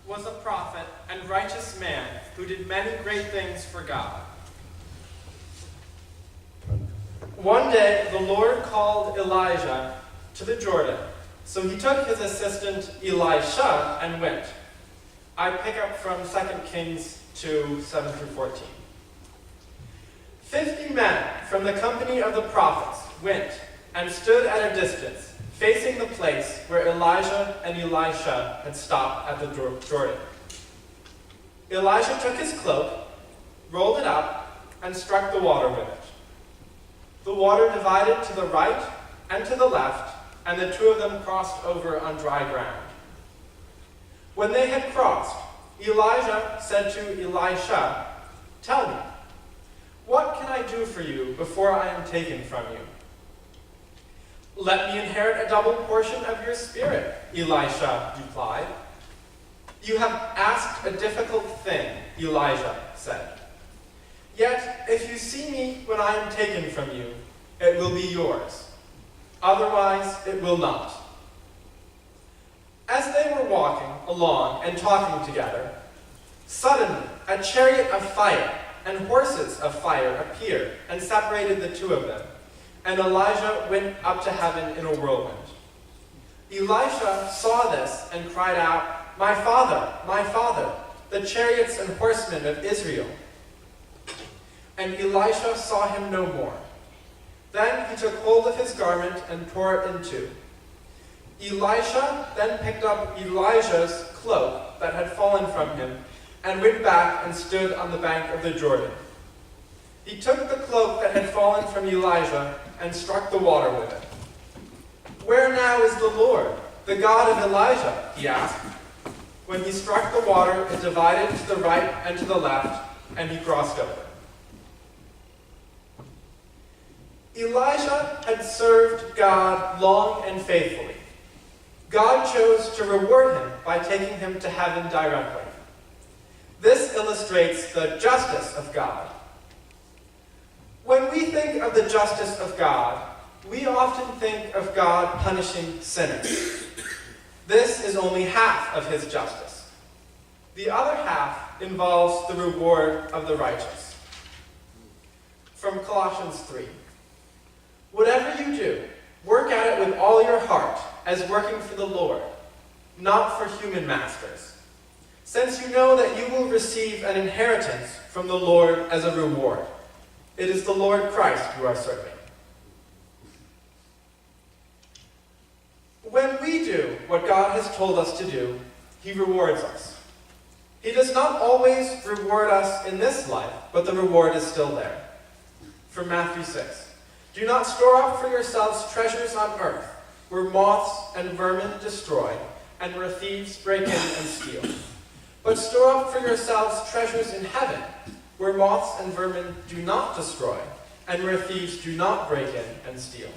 was a prophet and righteous man who did many great things for God. One day, the Lord called Elijah to the Jordan, so he took his assistant Elisha and went. I pick up from 2 Kings 2, 7 through 14. 50 men from the company of the prophets went and stood at a distance, facing the place where Elijah and Elisha had stopped at the Jordan. Elijah took his cloak, rolled it up, and struck the water with it. The water divided to the right and to the left, and the two of them crossed over on dry ground. When they had crossed, Elijah said to Elisha, "Tell me, what can I do for you before I am taken from you?" "Let me inherit a double portion of your spirit," Elisha replied. "You have asked a difficult thing," Elijah said. "Yet, if you see me when I am taken from you, it will be yours. Otherwise, it will not." As they were walking along and talking together, suddenly a chariot of fire and horses of fire appeared and separated the two of them, and Elijah went up to heaven in a whirlwind. Elisha saw this and cried out, my father, the chariots and horsemen of Israel." And Elisha saw him no more. Then he took hold of his garment and tore it in two. Elisha then picked up Elijah's cloak that had fallen from him and went back and stood on the bank of the Jordan. He took the cloak that had fallen from Elijah and struck the water with it. "Where now is the Lord, the God of Elijah?" he asked. When he struck the water, it divided to the right and to the left, and he crossed over. Elijah had served God long and faithfully. God chose to reward him by taking him to heaven directly. This illustrates the justice of God. When we think of the justice of God, we often think of God punishing sinners. This is only half of his justice. The other half involves the reward of the righteous. From Colossians 3. "Whatever you do, work at it with all your heart, as working for the Lord, not for human masters, since you know that you will receive an inheritance from the Lord as a reward. It is the Lord Christ you are serving." When we do what God has told us to do, he rewards us. He does not always reward us in this life, but the reward is still there. From Matthew 6. "Do not store up for yourselves treasures on earth, where moths and vermin destroy, and where thieves break in and steal. But store up for yourselves treasures in heaven, where moths and vermin do not destroy, and where thieves do not break in and steal."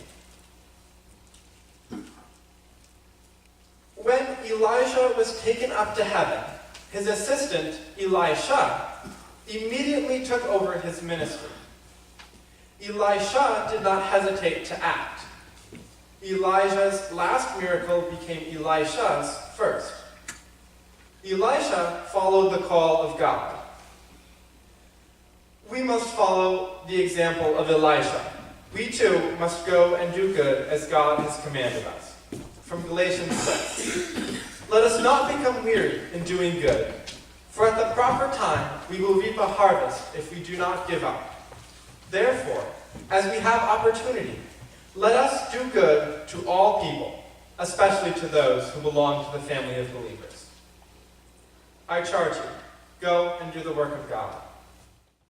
When Elijah was taken up to heaven, his assistant, Elisha, immediately took over his ministry. Elisha did not hesitate to act. Elijah's last miracle became Elisha's first. Elisha followed the call of God. We must follow the example of Elisha. We too must go and do good as God has commanded us. From Galatians 6. "Let us not become weary in doing good, for at the proper time we will reap a harvest if we do not give up. Therefore, as we have opportunity, let us do good to all people, especially to those who belong to the family of believers." I charge you, go and do the work of God.